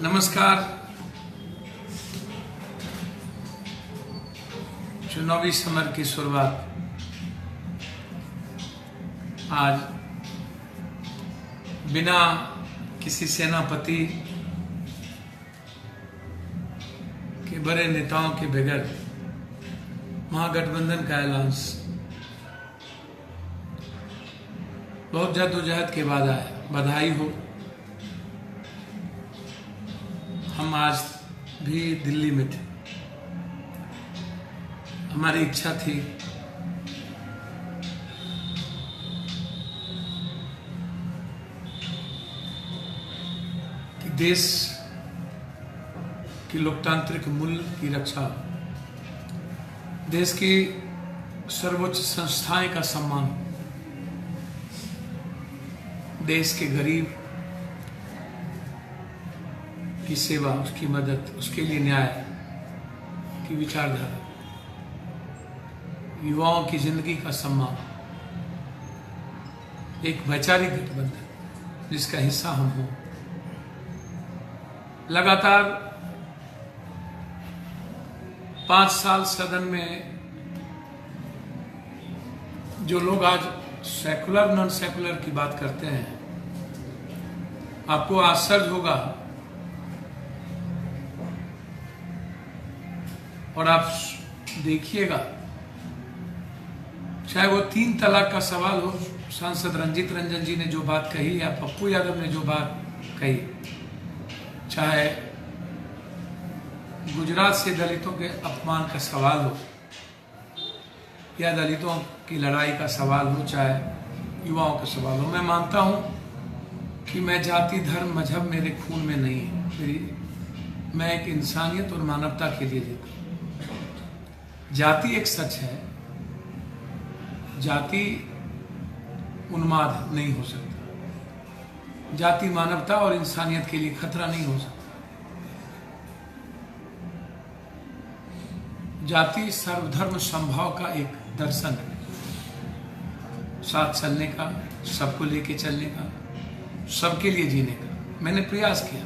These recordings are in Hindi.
नमस्कार। चुनावी समर की शुरुआत आज बिना किसी सेनापति के बड़े नेताओं के बगैर महागठबंधन का ऐलान बहुत जद्दोजहद के बाद आया। बधाई हो। हम आज भी दिल्ली में थे। हमारी इच्छा थी कि देश की लोकतांत्रिक मूल्य की रक्षा, देश की सर्वोच्च संस्थाएं का सम्मान, देश के गरीब की सेवा, उसकी मदद, उसके लिए न्याय की विचारधारा, युवाओं की जिंदगी का सम्मान, एक वैचारिक गठबंधन जिसका हिस्सा हम हो। लगातार 5 साल सदन में जो लोग आज सेकुलर नॉन सेकुलर की बात करते हैं, आपको आश्चर्य होगा और आप देखिएगा, चाहे वो 3 तलाक का सवाल हो, सांसद रंजीत रंजन जी ने जो बात कही या पप्पू यादव ने जो बात कही, चाहे गुजरात से दलितों के अपमान का सवाल हो या दलितों की लड़ाई का सवाल हो, चाहे युवाओं का सवाल हो, मैं मानता हूं कि मैं जाति, धर्म, मजहब मेरे खून में नहीं है। मैं एक इंसानियत और मानवता के लिए जीता। जाति एक सच है, जाति उन्माद नहीं हो सकता, जाति मानवता और इंसानियत के लिए खतरा नहीं हो सकता। जाति सर्वधर्म संभाव का एक दर्शन है, साथ चलने का, सबको लेके चलने का, सबके लिए जीने का। मैंने प्रयास किया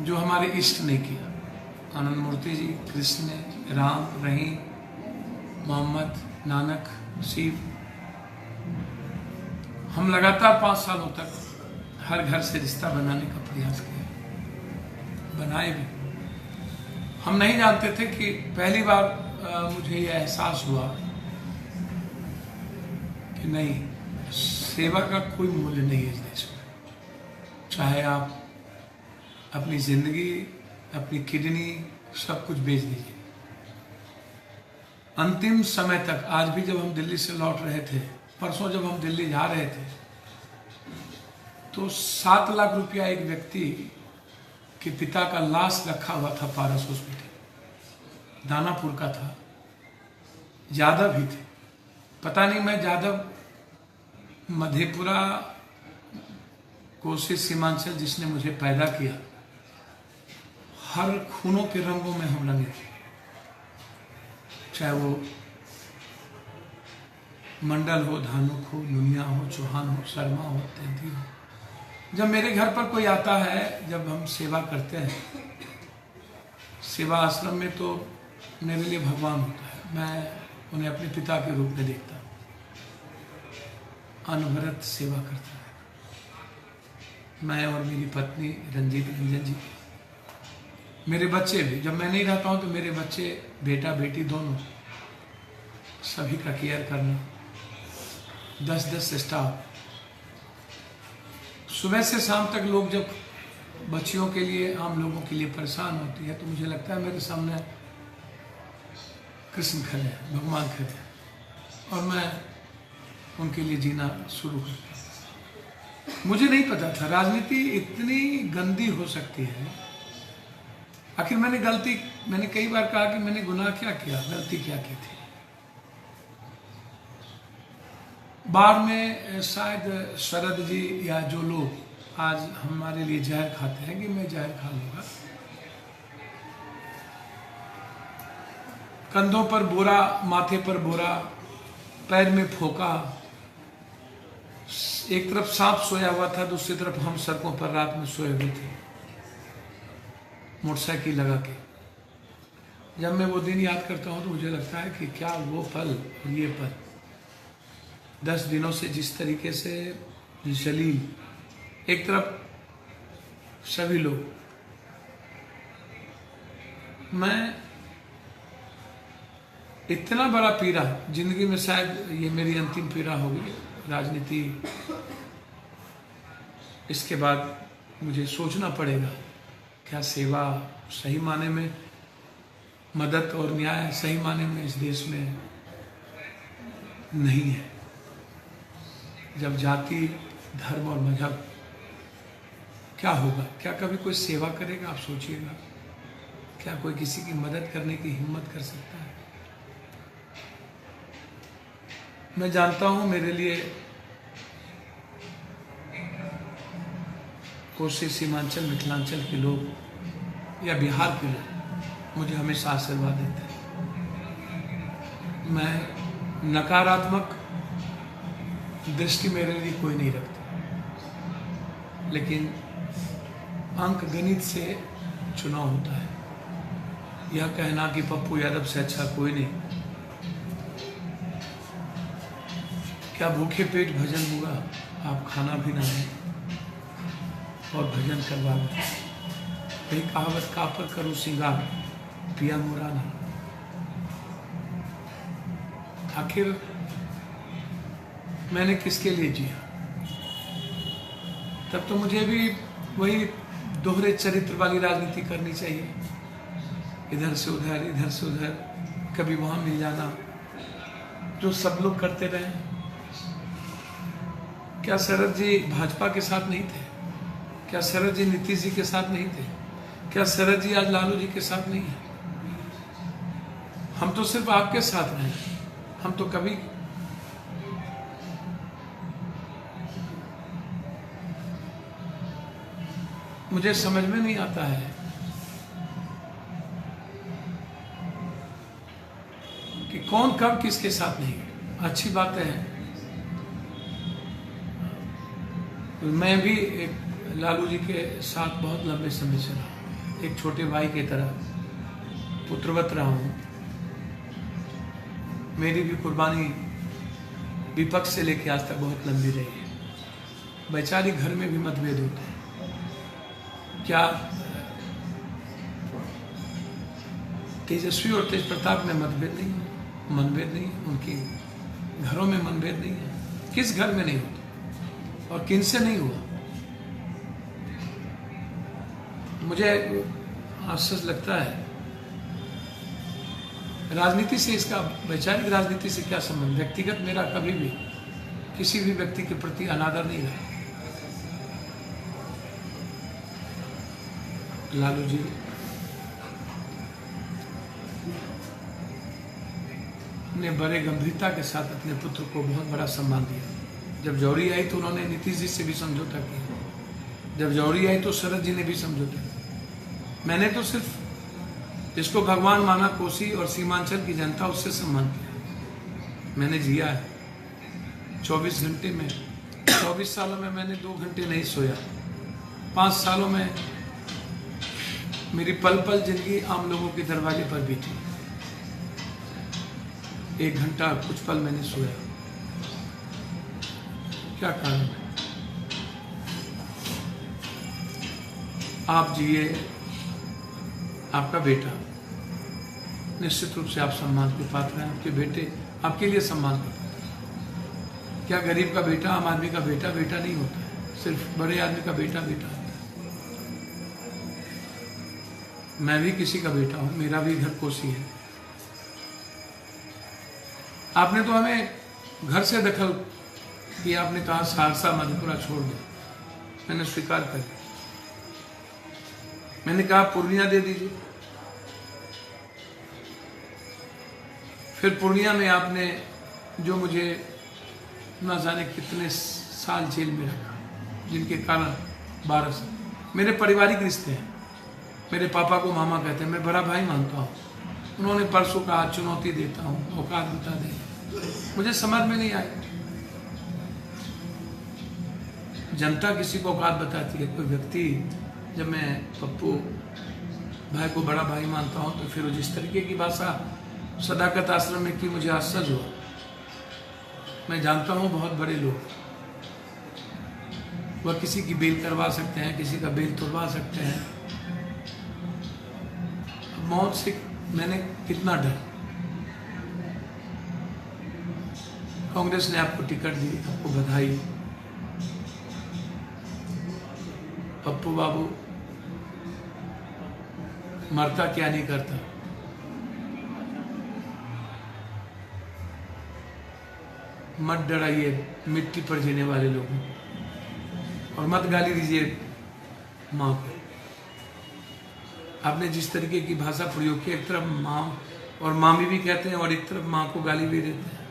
जो हमारे इष्ट ने किया। आनंद मूर्ति जी, कृष्ण, राम, रहीम, मोहम्मद, नानक, शिव। हम लगातार 5 सालों तक हर घर से रिश्ता बनाने का प्रयास किया, बनाए भी। हम नहीं जानते थे कि पहली बार मुझे यह एहसास हुआ कि नहीं, सेवा का कोई मूल्य नहीं है इस देश में। चाहे आप अपनी जिंदगी, अपनी किडनी, सब कुछ बेच दीजिए। अंतिम समय तक, आज भी जब हम दिल्ली से लौट रहे थे, परसों जब हम दिल्ली जा रहे थे, तो 7 लाख रुपया एक व्यक्ति के पिता का लाश रखा हुआ था पारस हॉस्पिटल, दानापुर का था। यादव भी थे, पता नहीं, मैं यादव मधेपुरा, कोसी, सीमांचल, जिसने मुझे पैदा किया, हर खूनों के रंगों में हम रंगे थे। चाहे वो मंडल हो, धानुक हो, नुनिया हो, चौहान हो, शर्मा हो, तैंती हो। जब मेरे घर पर कोई आता है, जब हम सेवा करते हैं, सेवा आश्रम में, तो मेरे लिए भगवान होता है। मैं उन्हें अपने पिता के रूप में देखता हूँ। अनवरत सेवा करता है। मैं और मेरी पत्नी रंजीत रंजन जी, मेरे बच्चे भी, जब मैं नहीं रहता हूँ तो मेरे बच्चे, बेटा बेटी दोनों, सभी का केयर करना। 10-10 स्टाफ, सुबह से शाम तक लोग जब बच्चियों के लिए, आम लोगों के लिए परेशान होती है, तो मुझे लगता है मेरे सामने कृष्ण खड़े हैं, भगवान खड़े हैं, और मैं उनके लिए जीना शुरू करता। मुझे नहीं पता था राजनीति इतनी गंदी हो सकती है। आखिर मैंने कई बार कहा कि मैंने गुनाह क्या किया, गलती क्या की थी। बाढ़ में शायद शरद जी या जो लोग आज हमारे लिए जहर खाते हैं कि मैं जहर खा लूंगा, कंधों पर बोरा, माथे पर बोरा, पैर में फोका, एक तरफ सांप सोया हुआ था, दूसरी तरफ हम सड़कों पर रात में सोए हुए थे। मोटरसाइकिल लगा के। जब मैं वो दिन याद करता हूँ तो मुझे लगता है कि क्या वो पल और ये पल, 10 दिनों से जिस तरीके से जलील, एक तरफ सभी लोग, मैं इतना बड़ा पीड़ा जिंदगी में, शायद ये मेरी अंतिम पीड़ा होगी राजनीति। इसके बाद मुझे सोचना पड़ेगा क्या सेवा सही माने में, मदद और न्याय सही माने में इस देश में नहीं है। जब जाति, धर्म और मजहब, क्या होगा? क्या कभी कोई सेवा करेगा? आप सोचिएगा, क्या कोई किसी की मदद करने की हिम्मत कर सकता है? मैं जानता हूं मेरे लिए कोसी, सीमांचल, मिथिलांचल के लोग या बिहार के लोग मुझे हमेशा आशीर्वाद देते हैं। मैं नकारात्मक दृष्टि मेरे लिए कोई नहीं रखता, लेकिन अंक गणित से चुनाव होता है। यह कहना कि पप्पू यादव से अच्छा कोई नहीं, क्या भूखे पेट भजन हुआ? आप खाना भी ना दें और भजन करवा लें। यही कहावत, कापर करो सिंगार पिया मोरा ना। आखिर मैंने किसके लिए जिया? तब तो मुझे भी वही दोहरे चरित्र वाली राजनीति करनी चाहिए, इधर से उधर, इधर से उधर, कभी वहां मिल जाना, जो सब लोग करते रहे। क्या शरद जी भाजपा के साथ नहीं थे? क्या शरद जी नीतीश जी के साथ नहीं थे? क्या शरद जी आज लालू जी के साथ नहीं है? हम तो सिर्फ आपके साथ रहे, हम तो कभी मुझे समझ में नहीं आता है कि कौन कब किसके साथ नहीं। अच्छी बात है, मैं भी एक लालू जी के साथ बहुत लंबे समय से रहा, एक छोटे भाई की तरह पुत्रवत रहा हूँ। मेरी भी कुर्बानी विपक्ष से लेकर आज तक बहुत लंबी रही है। वैचारिक घर में भी मतभेद होते हैं, क्या तेजस्वी और तेज प्रताप में मनभेद नहीं है? उनके घरों में मनभेद नहीं है? किस घर में नहीं होता और किन से नहीं हुआ? मुझे आश्चर्य लगता है, राजनीति से इसका, वैचारिक राजनीति से क्या संबंध? व्यक्तिगत मेरा कभी भी किसी भी व्यक्ति के प्रति अनादर नहीं रहा। लालू जी ने बड़े गंभीरता के साथ अपने पुत्र को बहुत बड़ा सम्मान दिया। जब जौहरी आई तो उन्होंने नीतीश जी से भी समझौता किया, जब जौहरी आई तो शरद जी ने भी समझौता किया। मैंने तो सिर्फ जिसको भगवान माना, कोसी और सीमांचल की जनता, उससे सम्मान किया। मैंने जिया है 24 घंटे में, 24 सालों में मैंने 2 घंटे नहीं सोया। 5 सालों में मेरी पल पल जिंदगी आम लोगों के दरवाजे पर बीती। 1 घंटा कुछ पल मैंने सोया। क्या कारण है? आप जिए, आपका बेटा, निश्चित रूप से आप सम्मान के पात्र हैं। आपके बेटे आपके लिए सम्मान के पात्र हैं। क्या गरीब का बेटा, आम आदमी का बेटा बेटा नहीं होता है, सिर्फ बड़े आदमी का बेटा बेटा होता है। मैं भी किसी का बेटा हूं, मेरा भी घर कोसी है। आपने तो हमें घर से दखल किया, आपने कहा सहरसा मधेपुरा छोड़ दो, मैंने स्वीकार कर लिया। मैंने कहा पूर्णिया दे दीजिए, फिर पूर्णिया में आपने जो मुझे न जाने कितने साल जेल में रखा, जिनके कारण 12 साल। मेरे पारिवारिक रिश्ते हैं, मेरे पापा को मामा कहते हैं, मैं बड़ा भाई मानता हूँ। उन्होंने परसों कहा चुनौती देता हूँ, औकात बता दें। मुझे समझ में नहीं आई, जनता किसी को औकात बताती है। कोई व्यक्ति, जब मैं पप्पू भाई को बड़ा भाई मानता हूँ, तो फिर वो जिस तरीके की भाषा सदाकत आश्रम में की, मुझे आश्चर्य हुआ। मैं जानता हूँ बहुत बड़े लोग, वह किसी की बेल करवा सकते हैं, किसी का बेल तोड़वा सकते हैं। मौत से मैंने कितना डर। कांग्रेस ने आपको टिकट दी, आपको बधाई। पप्पू बाबू मरता क्या नहीं करता। मत डराइए मिट्टी पर जीने वाले लोगों, और मत गाली दीजिए माँ को। आपने जिस तरीके की भाषा प्रयोग की, एक तरफ माँ और मामी भी कहते हैं और एक तरफ माँ को गाली भी देते हैं।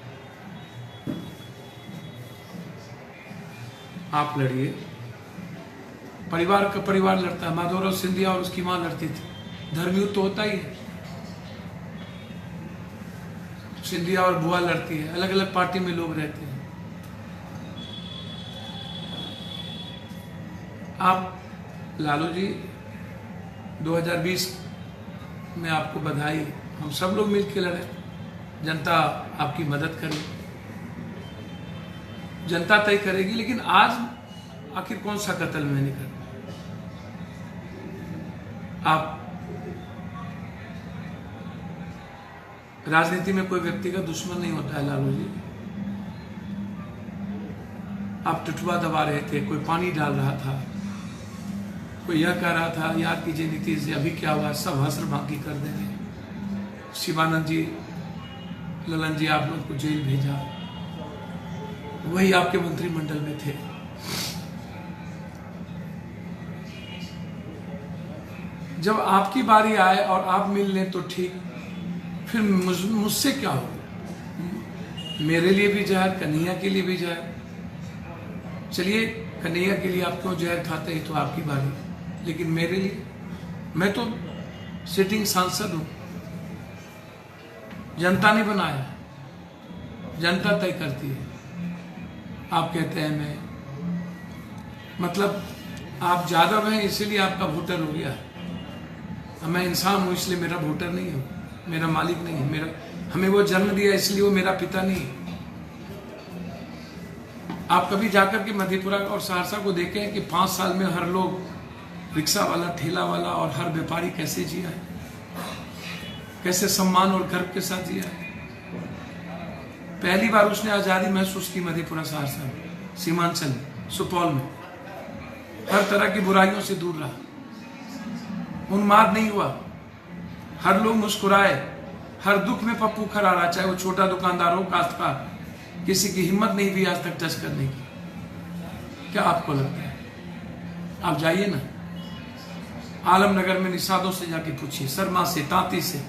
आप लड़िए, परिवार का परिवार लड़ता है। माधवराव सिंधिया और उसकी माँ लड़ती थी, धर्मयुद्ध तो होता ही है। सिंधिया और बुआ लड़ती है, अलग अलग पार्टी में लोग रहते हैं। आप लालू जी 2020 में आपको बधाई। हम सब लोग मिलकर लड़े, जनता आपकी मदद करे, जनता तय करेगी। लेकिन आज आखिर कौन सा कत्ल मैंने कर। आप राजनीति में कोई व्यक्ति का दुश्मन नहीं होता है लालू जी। आप टुटवा दबा रहे थे, कोई पानी डाल रहा था, कोई यह कह रहा था याद कीजिए नीतीश जी अभी क्या हुआ, सब हसर बाकी कर देंगे। शिवानंद जी, ललन जी, आप लोग को जेल भेजा, वही आपके मंत्रिमंडल में थे। जब आपकी बारी आए और आप मिल लें तो ठीक, फिर मुझसे क्या हो। मेरे लिए भी जहर, कन्हैया के लिए भी जहर। चलिए कन्हैया के लिए आप क्यों जहर खाते हैं, तो आपकी बारी, लेकिन मेरे लिए, मैं तो सिटिंग सांसद हूं। जनता ने बनाया, जनता तय करती है। आप कहते हैं मैं, मतलब आप यादव हैं इसीलिए आपका वोटर हो गया। मैं इंसान हूं इसलिए मेरा वोटर नहीं हूं, मेरा मालिक नहीं है। मेरा, हमें वो जन्म दिया इसलिए वो मेरा पिता नहीं है। आप कभी जाकर के मधेपुरा और सहरसा को देखें कि 5 साल में हर लोग, रिक्शा वाला, ठेला वाला और हर व्यापारी कैसे जिया है, कैसे सम्मान और गर्व के साथ जिया है। पहली बार उसने आजादी महसूस की मधेपुरा, सहरसा में, सीमांचल, सुपौल में। हर तरह की बुराइयों से दूर रहा, उन्माद नहीं हुआ, हर लोग मुस्कुराए। हर दुख में पप्पू खड़ा रहा, चाहे वो छोटा दुकानदार हो, काश्तकार। किसी की हिम्मत नहीं भी आज तक टच करने की। क्या आपको लगता है? आप जाइए ना आलमनगर में, निषादों से जाके पूछिए, शर्मा से, तांती से,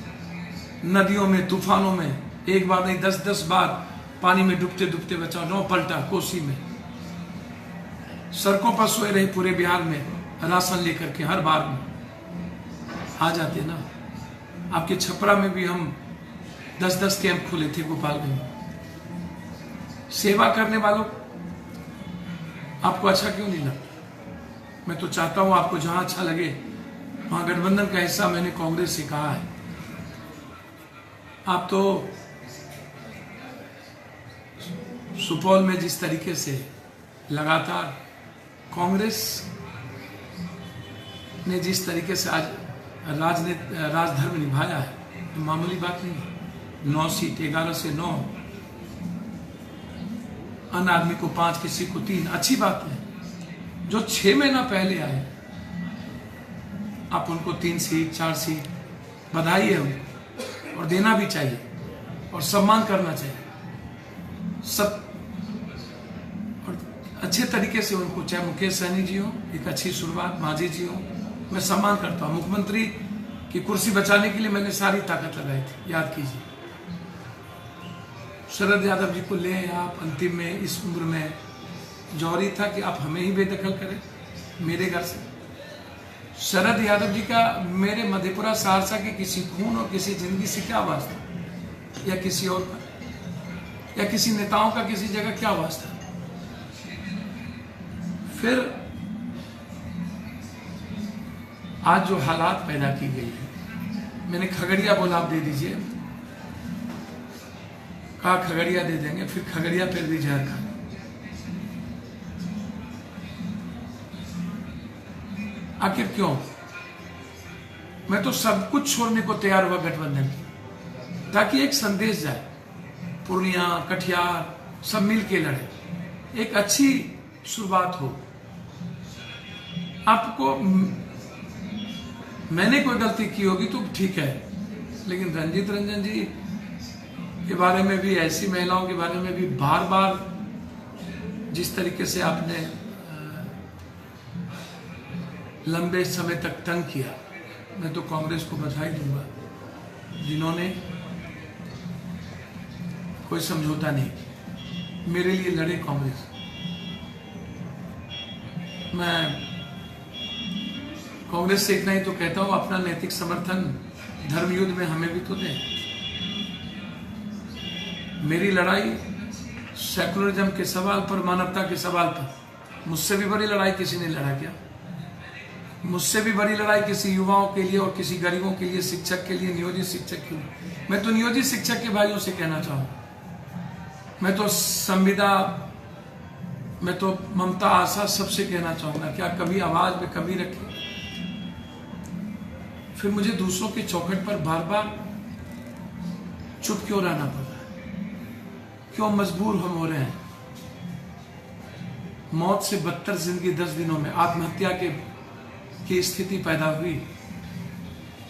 नदियों में, तूफानों में, एक बार नहीं 10-10 बार पानी में डूबते डूबते बचा, 9 पलटा कोसी में। सड़कों पर सोए रहे पूरे बिहार में, राशन लेकर के हर बार में आ जाते ना। आपके छपरा में भी हम 10-10 कैंप खोले थे, गोपालगंज। सेवा करने वालों आपको अच्छा क्यों नहीं लगता? मैं तो चाहता हूं आपको जहां अच्छा लगे वहां गठबंधन का हिस्सा, मैंने कांग्रेस से कहा है। आप तो सुपौल में जिस तरीके से लगातार कांग्रेस ने जिस तरीके से आज राजधर्म निभाया है, तो मामूली बात नहीं है। 9 सीट, 11 से 9, अन्य आदमी को 5, किसी को 3, अच्छी बात है। जो 6 महीना पहले आए, आप उनको 3 सीट, 4 सीट, बधाई है उनको, और देना भी चाहिए और सम्मान करना चाहिए सब। और अच्छे तरीके से उनको, चाहे मुकेश सहनी जी हो, एक अच्छी शुरुआत, मांझी जी हो, मैं सम्मान करता हूं। मुख्यमंत्री की कुर्सी बचाने के लिए मैंने सारी ताकत लगाई थी, याद कीजिए। शरद यादव जी को ले आप अंतिम में, इस उम्र में जौहरी था कि आप हमें ही बेदखल करें मेरे घर से। शरद यादव जी का मेरे मधेपुरा, सहरसा के किसी खून और किसी जिंदगी से क्या वास्ता, या किसी और का, या किसी नेताओं का किसी जगह क्या वास्ता। फिर आज जो हालात पैदा की गई है, मैंने खगड़िया बोला, आप दे दीजिए, कहा खगड़िया दे देंगे, फिर खगड़िया फिर भी जहर खा। आखिर क्यों? मैं तो सब कुछ छोड़ने को तैयार हुआ गठबंधन की, ताकि एक संदेश जाए, पूर्णिया कटिहार सब मिल के लड़े, एक अच्छी शुरुआत हो। आपको मैंने कोई गलती की होगी तो ठीक है, लेकिन रंजीत रंजन जी के बारे में भी, ऐसी महिलाओं के बारे में भी बार बार जिस तरीके से आपने लंबे समय तक तंग किया, मैं तो कांग्रेस को बधाई दूंगा जिन्होंने कोई समझौता नहीं, मेरे लिए लड़े कांग्रेस। मैं कांग्रेस से इतना ही तो कहता हूं, अपना नैतिक समर्थन धर्म युद्ध में हमें भी तो दें। मेरी लड़ाई सेकुलरिज्म के सवाल पर, मानवता के सवाल पर, मुझसे भी बड़ी लड़ाई किसी ने लड़ा क्या? मुझसे भी बड़ी लड़ाई किसी युवाओं के लिए और किसी गरीबों के लिए, शिक्षक के लिए, नियोजित शिक्षक के लिए। मैं तो नियोजित शिक्षक के भाइयों से कहना चाहूँ, मैं तो संविदा, मैं तो ममता आशा सबसे कहना चाहूंगा, क्या कभी आवाज में कमी रखे? फिर मुझे दूसरों के चौखट पर बार बार चुप क्यों रहना पड़ रहा है? क्यों मजबूर हम हो रहे हैं? मौत से बदतर जिंदगी 10 दिनों में आत्महत्या की स्थिति पैदा हुई,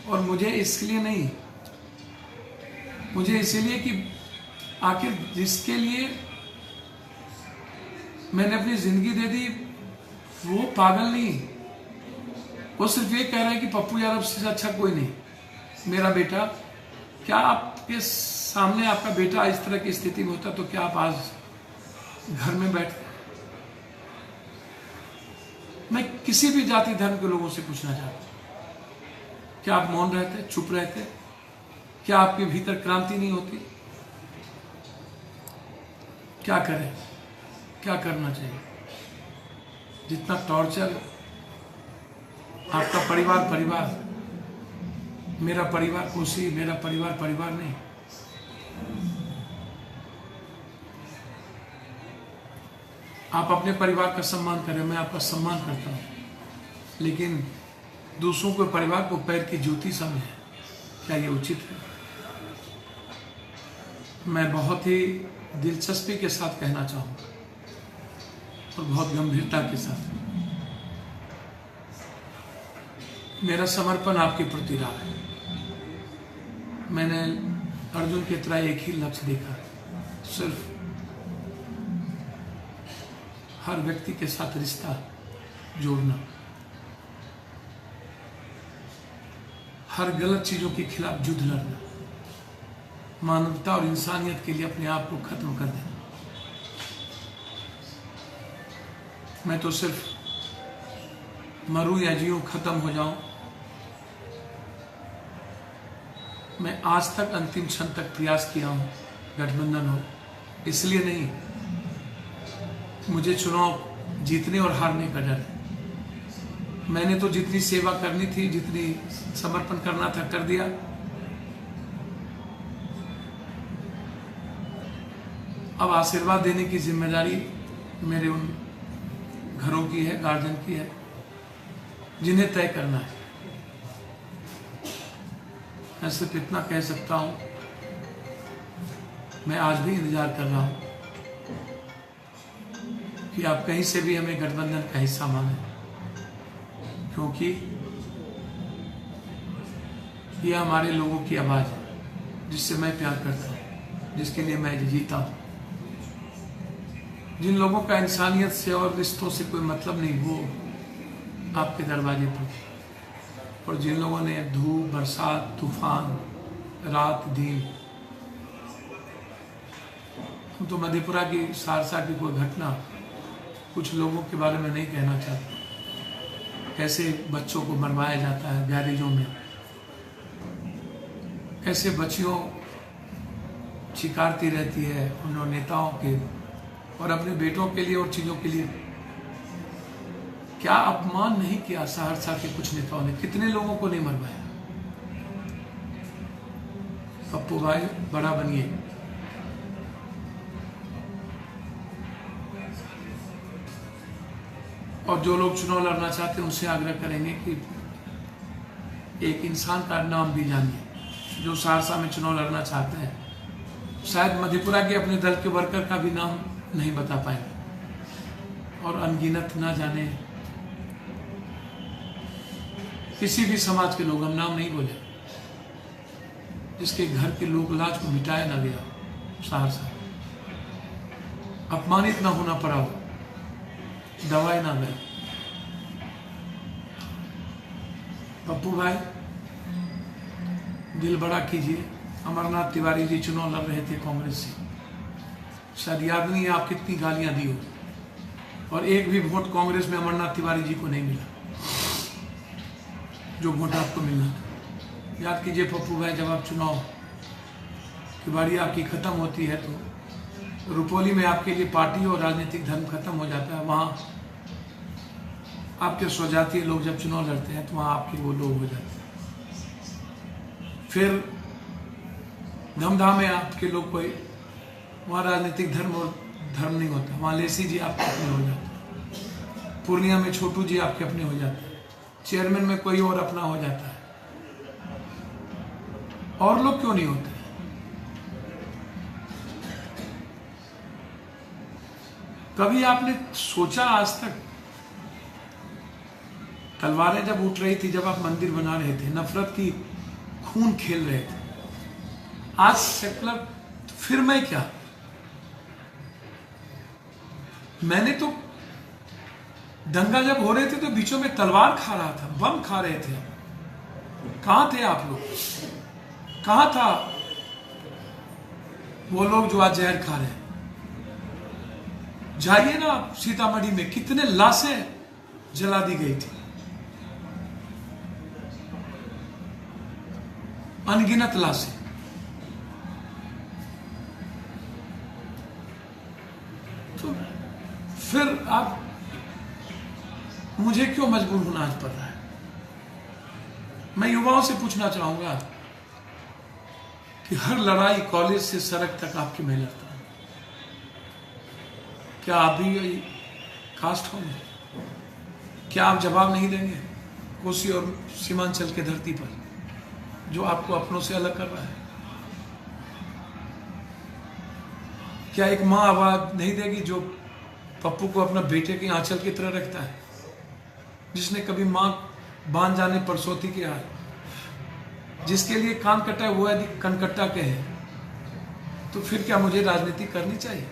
और मुझे इसलिए नहीं, मुझे इसीलिए कि आखिर जिसके लिए मैंने अपनी जिंदगी दे दी वो पागल नहीं, वो सिर्फ ये कह रहा है कि पप्पू यादव से अच्छा कोई नहीं, मेरा बेटा। क्या आपके सामने आपका बेटा इस तरह की स्थिति में होता तो क्या आप आज घर में बैठते? मैं किसी भी जाति धर्म के लोगों से पूछना चाहता हूं, क्या आप मौन रहते, चुप रहते? क्या आपके भीतर क्रांति नहीं होती? क्या करें, क्या करना चाहिए? जितना टॉर्चर आपका परिवार, मेरा परिवार कोसी, मेरा परिवार नहीं। आप अपने परिवार का सम्मान करें, मैं आपका सम्मान करता हूं, लेकिन दूसरों के परिवार को पैर की जूती समझें, क्या ये उचित है? मैं बहुत ही दिलचस्पी के साथ कहना चाहूंगा और बहुत गंभीरता के साथ, मेरा समर्पण आपके प्रति रहा है। मैंने अर्जुन की तरह एक ही लक्ष्य देखा, सिर्फ हर व्यक्ति के साथ रिश्ता जोड़ना, हर गलत चीजों के खिलाफ युद्ध लड़ना, मानवता और इंसानियत के लिए अपने आप को खत्म कर देना। मैं तो सिर्फ मरूं या जीऊं, खत्म हो जाऊं, मैं आज तक अंतिम क्षण तक प्रयास किया हूं गठबंधन हो, इसलिए नहीं, मुझे चुनाव जीतने और हारने का डर है। मैंने तो जितनी सेवा करनी थी, जितनी समर्पण करना था, कर दिया। अब आशीर्वाद देने की जिम्मेदारी मेरे उन घरों की है, गार्जियन की है, जिन्हें तय करना है। मैं सिर्फ इतना कह सकता हूं, मैं आज भी इंतजार कर रहा हूं कि आप कहीं से भी हमें गठबंधन का हिस्सा माने, क्योंकि यह हमारे लोगों की आवाज है, जिससे मैं प्यार करता हूं, जिसके लिए मैं जीता हूं। जिन लोगों का इंसानियत से और रिश्तों से कोई मतलब नहीं, वो आपके दरवाजे पर, और जिन लोगों ने धूप, बरसात, तूफान, रात दिन, हम तो मधेपुरा की, सहरसा की कोई घटना कुछ लोगों के बारे में नहीं कहना चाहते, कैसे बच्चों को मरवाया जाता है गैरेजों में, कैसे बच्चियों चिकारती रहती है उन नेताओं के और अपने बेटों के लिए और चीज़ों के लिए। क्या अपमान नहीं किया सहरसा के कुछ नेताओं ने? कितने लोगों को नहीं मरवाया? पप्पू भाई बड़ा बनिए। और जो लोग चुनाव लड़ना चाहते हैं उनसे आग्रह करेंगे कि एक इंसान का नाम भी जानिए जो सहरसा में चुनाव लड़ना चाहते हैं। शायद मधेपुरा के अपने दल के वर्कर का भी नाम नहीं बता पाएंगे, और अनगिनत ना जाने किसी भी समाज के लोग, हम नाम नहीं बोले, जिसके घर के लोक लाज को मिटाया ना गया, सहरसा अपमानित ना होना पड़ा हो, दवाई ना मिले। पप्पू भाई दिल बड़ा कीजिए। अमरनाथ तिवारी जी चुनाव लड़ रहे थे कांग्रेस से, शायद याद नहीं है आप कितनी गालियां दी हो, और एक भी वोट कांग्रेस में अमरनाथ तिवारी जी को नहीं मिला जो वोट आपको मिलना था। याद कीजिए पप्पू भाई, जब आप चुनाव की बारी आपकी खत्म होती है तो रुपौली में आपके लिए पार्टी और राजनीतिक धर्म खत्म हो जाता है। वहाँ आपके स्वजातीय लोग जब चुनाव लड़ते हैं तो वहाँ आपके वो लोग हो जाते हैं। फिर धमधाम में आपके लोग कोई, वहाँ राजनीतिक धर्म और धर्म नहीं होता, वहाँ लेसी जी आपके अपने हो जाते हैं, पूर्णिया में छोटू जी आपके अपने हो जाते हैं, चेयरमैन में कोई और अपना हो जाता है, और लोग क्यों नहीं होते? कभी आपने सोचा आज तक? तलवारें जब उठ रही थी, जब आप मंदिर बना रहे थे, नफरत की खून खेल रहे थे, आज सेकुलर, तो फिर मैं क्या? मैंने तो दंगा जब हो रहे थे तो बीचों में तलवार खा रहा था, बम खा रहे थे। कहां थे आप लोग? कहां था वो लोग जो आज जहर खा रहे हैं? जाइए ना सीतामढ़ी में, कितने लाशें जला दी गई थी, अनगिनत लाशें। तो फिर आप, मुझे क्यों मजबूर होना आज पड़ रहा है? मैं युवाओं से पूछना चाहूंगा कि हर लड़ाई कॉलेज से सड़क तक आपकी मैं लड़ता हूं, क्या आप भी कास्ट होंगे? क्या आप जवाब नहीं देंगे कोसी और सीमांचल के धरती पर जो आपको अपनों से अलग कर रहा है? क्या एक माँ आवाज नहीं देगी जो पप्पू को अपना बेटे के आंचल की तरह रखता है, जिसने कभी माँ बांध जाने पर सोती किया है, जिसके लिए कान कटा हुआ यदि कनकट्टा कहे, तो फिर क्या मुझे राजनीति करनी चाहिए?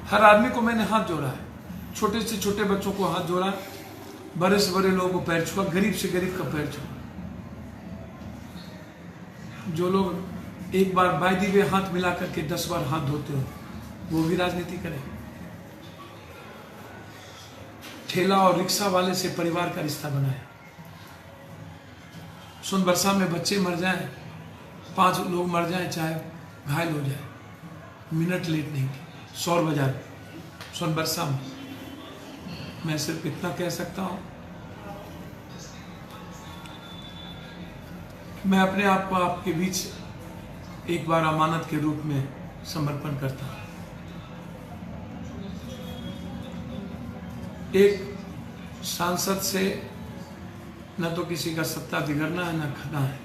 हर आदमी को मैंने हाथ जोड़ा है, छोटे से छोटे बच्चों को हाथ जोड़ा, बड़े से बड़े लोगों को पैर छुआ, गरीब से गरीब का पैर छुआ। जो लोग एक बार वायदी में हाथ मिला करके 10 बार हाथ धोते हो, वो भी राजनीति करें। ठेला और रिक्शा वाले से परिवार का रिश्ता बनाया। सोनबरसा में बच्चे मर जाएं, 5 लोग मर जाएं, चाहे घायल हो जाए, मिनट लेट नहीं की। सौर बाजार सोनबरसा में, मैं सिर्फ इतना कह सकता हूं, मैं अपने आप को आपके बीच एक बार अमानत के रूप में समर्पण करता हूं। एक सांसद से न तो किसी का सत्ता बिगड़ना है, न खना है,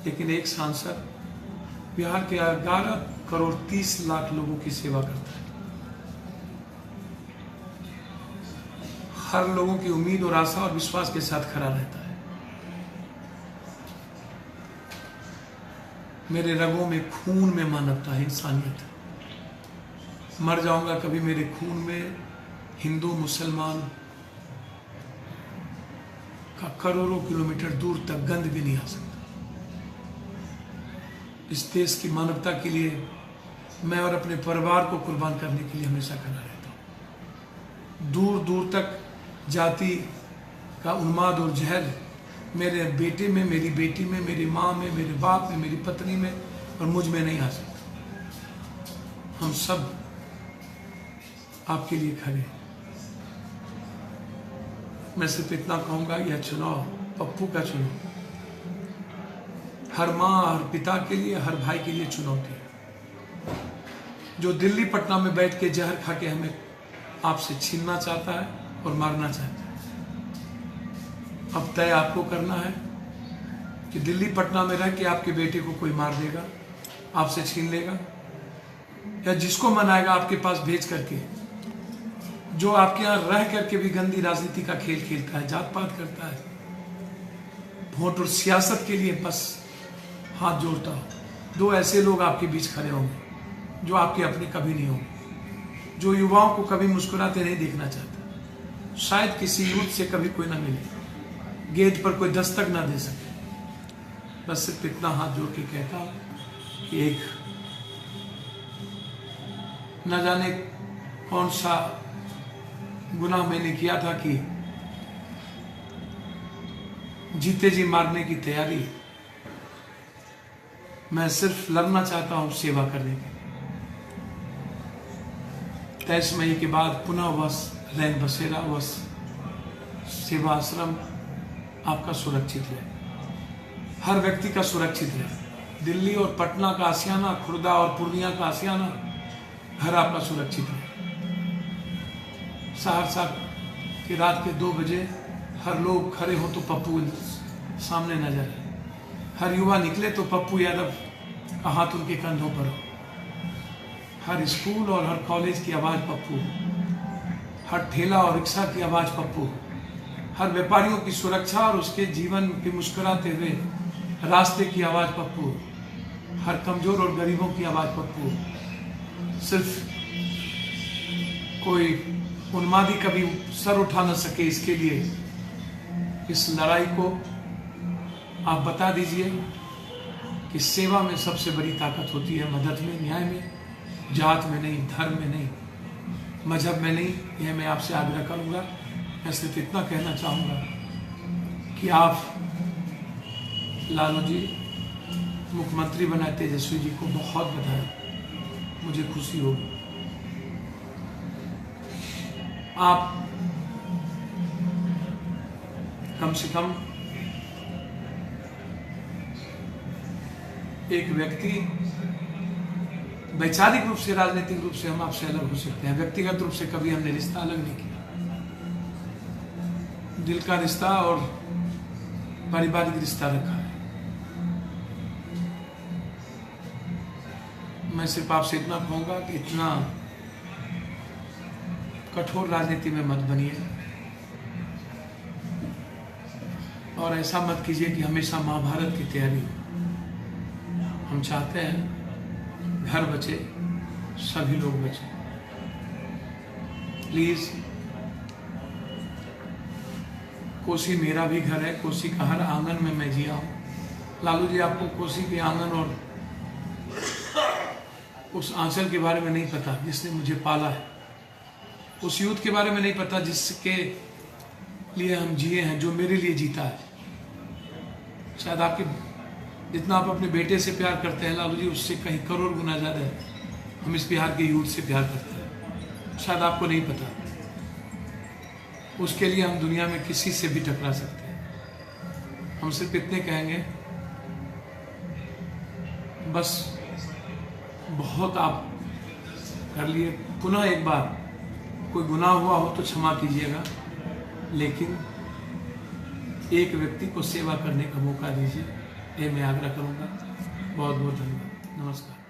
लेकिन एक सांसद बिहार के 11 करोड़ 30 लाख लोगों की सेवा करता है। हर लोगों की उम्मीद और आशा और विश्वास के साथ खड़ा रहता है। मेरे रगों में, खून में मानवता है, इंसानियत है। मर जाऊंगा कभी मेरे खून में हिंदू मुसलमान का करोड़ों किलोमीटर दूर तक गंध भी नहीं आ सकता। इस देश की मानवता के लिए मैं और अपने परिवार को कुर्बान करने के लिए हमेशा खड़ा रहता हूँ। दूर दूर तक जाति का उन्माद और जहर मेरे बेटे में, मेरी बेटी में, मेरी माँ में, मेरे बाप में, मेरी पत्नी में और मुझ में नहीं आ सकता। हम सब आपके लिए खड़े। मैं सिर्फ इतना कहूंगा, यह चुनाव पप्पू का चुनाव हर माँ, हर पिता के लिए, हर भाई के लिए चुनौती है। जो दिल्ली पटना में बैठ के जहर खा के हमें आपसे छीनना चाहता है और मारना चाहता है, अब तय आपको करना है कि दिल्ली पटना में रह के आपके बेटे को कोई मार देगा, आपसे छीन लेगा, या जिसको मनाएगा आपके पास भेज करके, जो आपके यहाँ रह करके भी गंदी राजनीति का खेल खेलता है, जात पात करता है, वोट और सियासत के लिए बस हाथ जोड़ता हो। दो ऐसे लोग आपके बीच खड़े होंगे जो आपके अपने कभी नहीं होंगे, जो युवाओं को कभी मुस्कुराते नहीं देखना चाहते। शायद किसी यूथ से कभी कोई ना मिले, गेट पर कोई दस्तक ना दे सके। बस सिर्फ इतना हाथ जोड़ के कहता हूं कि एक न जाने कौन सा गुनाह मैंने किया था कि जीते जी मारने की तैयारी। मैं सिर्फ लड़ना चाहता हूं सेवा करने के। 23 मई के बाद पुनः वह रैन बसेरा, वह सेवा आश्रम आपका सुरक्षित है, हर व्यक्ति का सुरक्षित है। दिल्ली और पटना का आशियाना, खुर्दा और पूर्णिया का आशियाना, घर आपका सुरक्षित है। सहरसा की रात के 2 बजे हर लोग खड़े हो तो पप्पू सामने नजर है, हर युवा निकले तो पप्पू यादव का हाथ उनके कंधों पर हो। हर स्कूल और हर कॉलेज की आवाज़ पप्पू, हर ठेला और रिक्शा की आवाज़ पप्पू, हर व्यापारियों की सुरक्षा और उसके जीवन के मुस्कुराते हुए रास्ते की आवाज़ पप्पू, हर कमज़ोर और गरीबों की आवाज़ पप्पू। सिर्फ कोई उन्मादी कभी सर उठा न सके, इसके लिए इस लड़ाई को आप बता दीजिए कि सेवा में सबसे बड़ी ताकत होती है, मदद में, न्याय में, जात में नहीं, धर्म में नहीं, मजहब में नहीं। यह मैं आपसे आग्रह करूंगा। मैं सिर्फ इतना कहना चाहूँगा कि आप लालू जी मुख्यमंत्री बनाए तेजस्वी जी को बहुत बधाई, मुझे खुशी होगी। आप कम से कम एक व्यक्ति, वैचारिक रूप से, राजनीतिक रूप से हम आपसे अलग हो सकते हैं, व्यक्तिगत रूप से कभी हमने रिश्ता अलग नहीं किया। दिल का रिश्ता और पारिवारिक रिश्ता रखा है। मैं सिर्फ आपसे इतना कहूंगा कि इतना कठोर राजनीति में मत बनिए और ऐसा मत कीजिए कि हमेशा महाभारत की तैयारी हो। हम चाहते हैं घर बचे, सभी लोग बचे। प्लीज, कोसी मेरा भी घर है, कोसी का हर आंगन में मैं जिया हूँ। लालू जी, आपको कोसी के आंगन और उस आंचल के बारे में नहीं पता जिसने मुझे पाला है, उस यूथ के बारे में नहीं पता जिसके लिए हम जिए हैं, जो मेरे लिए जीता है। शायद आपके जितना आप अपने बेटे से प्यार करते हैं लालू जी, उससे कहीं करोड़ गुना ज़्यादा हम इस बिहार के यूथ से प्यार करते हैं। शायद आपको नहीं पता। उसके लिए हम दुनिया में किसी से भी टकरा सकते हैं। हम सिर्फ इतने कहेंगे, बस बहुत आप कर लिए। पुनः एक बार कोई गुनाह हुआ हो तो क्षमा कीजिएगा, लेकिन एक व्यक्ति को सेवा करने का मौका दीजिए, ये मैं आग्रह करूंगा। बहुत बहुत धन्यवाद। नमस्कार।